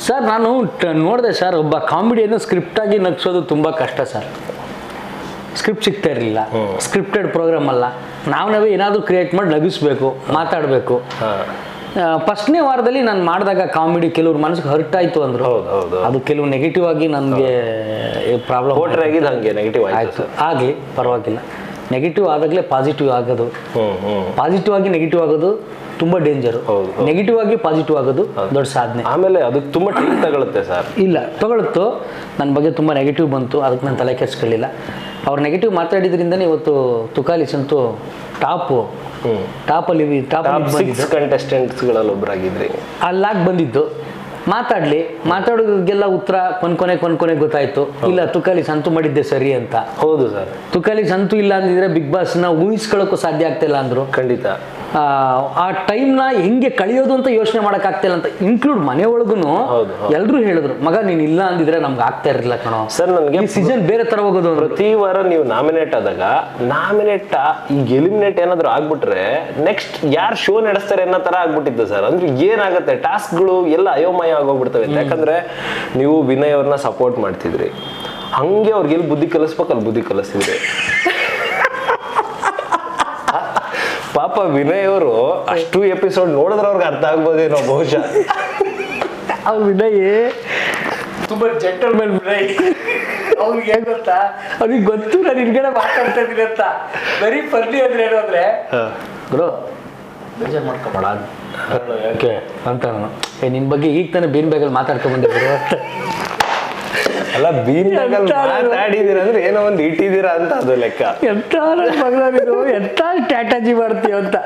Sir ನಾನು ನೋಡಿದೆ sir, ಒಬ್ಬ ಕಾಮಿಡಿಯನ್ನು ಸ್ಕ್ರಿಪ್ಟಾಗಿ ನಗಿಸೋದು ತುಂಬ ಕಷ್ಟ ಸರ್. ಸ್ಕ್ರಿಪ್ಟ್ ಸಿಗ್ತಾ ಇರಲಿಲ್ಲ, ಸ್ಕ್ರಿಪ್ಟೆಡ್ ಪ್ರೋಗ್ರಾಮ್ ಅಲ್ಲ, ನಾವೇ ಏನಾದರೂ ಕ್ರಿಯೇಟ್ ಮಾಡಿ ನಗಿಸ್ಬೇಕು, ಮಾತಾಡಬೇಕು. ಫಸ್ಟ್ನೇ ವಾರದಲ್ಲಿ ನಾನು ಮಾಡಿದಾಗ ಕಾಮಿಡಿ ಕೆಲವ್ರ ಮನಸ್ಸಿಗೆ ಹರ್ಟ್ ಆಯಿತು ಅಂದರು. ಅದು ಕೆಲವು ನೆಗೆಟಿವ್ ಆಗಿ ನನಗೆ ಪ್ರಾಬ್ಲಮ್ ಹಾಗೆ ನೆಗೆಟಿವ್ ಆಯಿತು. ಆಗಲಿ ಪರವಾಗಿಲ್ಲ, ನೆಗೆಟಿವ್ ಆದಾಗಲೇ ಪಾಸಿಟಿವ್ ಆಗೋದು, ಪಾಸಿಟಿವ್ ಆಗಿ ನೆಗೆಟಿವ್ ಆಗೋದು ತುಂಬ ಡೇಂಜರು. ನೆಗೆಟಿವ್ ಆಗಿ ಪಾಸಿಟಿವ್ ಆಗೋದು ದೊಡ್ಡ ಸಾಧನೆ. ಆಮೇಲೆ ಅದಕ್ಕೆ ತುಂಬ ಟೈಮ್ ತಗೊಳುತ್ತೆ ಸರ್. ಇಲ್ಲ ತಗೊಳುತ್ತೋ, ನನ್ನ ಬಗ್ಗೆ ತುಂಬ ನೆಗೆಟಿವ್ ಬಂತು, ಅದಕ್ಕೆ ನಾನು ತಲೆ ಕೆಡಿಸ್ಕೊಳ್ಳಿಲ್ಲ. ಅವ್ರು ನೆಗೆಟಿವ್ ಮಾತಾಡಿದ್ರಿಂದನೇ ಇವತ್ತು ತುಕಾಲಿಸ್ ಅಂತೂ ಟಾಪಲ್ಲಿ ಕಂಟೆಸ್ಟೆಂಟ್ಸ್ಗಳಲ್ಲಿ ಒಬ್ಬರಾಗಿದ್ರಿ. ಅಲ್ಲಾಗಿ ಬಂದಿದ್ದು. ಮಾತಾಡೋರಿಗೆಲ್ಲ ಉತ್ತರ ಕೊನೆ ಗೊತ್ತಾಯ್ತು. ಇಲ್ಲ ತುಕಾಲಿ ಸಂತು ಮಾಡಿದ್ದೆ ಸರಿ ಅಂತ. ಹೌದು ಸರ್, ತುಕಾಲಿ ಸಂತು ಇಲ್ಲ ಅಂದಿದ್ರೆ ಬಿಗ್ ಬಾಸ್ನ ಊಹಿಸ್ಕೊಳ್ಳೋಕ್ಕೂ ಸಾಧ್ಯ ಆಗ್ತಿಲ್ಲ ಅಂದ್ರು. ಖಂಡಿತ ಆ ಟೈಮ್ನ ಹೆಂಗೆ ಕಳಿಯೋದು ಅಂತ ಯೋಚನೆ ಮಾಡೋಕ್ಕಾಗ್ತಿಲ್ಲ ಅಂತ, ಇನ್ಕ್ಲೂಡ್ ಮನೆ ಒಳಗೂ ಎಲ್ಲರೂ ಹೇಳಿದ್ರು, ಮಗ ನೀನು ಇಲ್ಲ ಅಂದಿದ್ರೆ ನಮ್ಗೆ ಆಗ್ತಾ ಇರಲಿಲ್ಲ ಕಣೋ. ಸರ್ ನನಗೆ ಸೀಸನ್ ಬೇರೆ ತರ ಹೋಗೋದು. ಪ್ರತಿ ವಾರ ನೀವು ನಾಮಿನೇಟ್ ಆದಾಗ ಈಗ ಎಲಿಮಿನೇಟ್ ಏನಾದ್ರು ಆಗ್ಬಿಟ್ರೆ ನೆಕ್ಸ್ಟ್ ಯಾರು ಶೋ ನಡೆಸ್ತಾರೆ ಅನ್ನೋ ತರ ಆಗ್ಬಿಟ್ಟಿತ್ತು ಸರ್. ಅಂದ್ರೆ ಏನಾಗುತ್ತೆ, ಟಾಸ್ಕ್ಗಳು ಎಲ್ಲ ಅಯೋಮಯ ಆಗೋಗ್ಬಿಡ್ತವೆ. ಯಾಕಂದ್ರೆ ನೀವು ವಿನಯ್ ಅವ್ರನ್ನ ಸಪೋರ್ಟ್ ಮಾಡ್ತಿದ್ರಿ, ಹಂಗೆ ಅವ್ರಿಗೆ ಎಲ್ಲಿ ಬುದ್ಧಿ ಕಲಿಸ್ಬೇಕಲ್ಲಿ ಬುದ್ಧಿ ಕಲಿಸ್ತಿದ್ರಿ. ಪಾಪ ವಿನಯ್ ಅವರು ಅಷ್ಟು ಎಪಿಸೋಡ್ ನೋಡಿದ್ರೆ ಅವ್ರಿಗೆ ಅರ್ಥ ಆಗ್ಬೋದೇನೋ ಬಹುಶಃ. ಅವ್ರು ವಿನಯ್ ತುಂಬಾ ಜೆಂಟಲ್ಮನ್ ವಿನಯ್. ಅವ್ರಿಗೆ ಏನ್ ಗೊತ್ತಾ, ಅವ್ರಿಗೆ ಗೊತ್ತು ನಾನು ಹಿಂದ್ಗಡೆ ಮಾತಾಡ್ತಾ ಇದ್ದೀನಿ ಅಂತ. ಬರೀ ಫರ್ಲಿ ಅಂದ್ರೆ ಏನು ಅಂದ್ರೆ, ಬ್ರೋ ಬೇಜಾರು ಮಾಡ್ಕೊಬೇಡ ಯಾಕೆ ಅಂತ ನಾನು, ನಿನ್ ಬಗ್ಗೆ ಈಗ ತಾನೇ ಬೇನ್ ಬ್ಯಾಗಲ್ಲಿ ಮಾತಾಡ್ಕೊಂಡ್ ಬಂದಿದ್ರು ಅಂತ. ಅಲ್ಲ, ಬೀನ್ ಮಾತಾಡಿದೀರ ಅಂದ್ರೆ ಏನೋ ಒಂದು ಇಟ್ಟಿದ್ದೀರಾ ಅಂತ ಅದು ಲೆಕ್ಕ. ಎಂತ ಮಗಳ ಎಂತ ಸ್ಟ್ರಾಟಜಿ ಮಾಡ್ತೀವ ಅಂತ.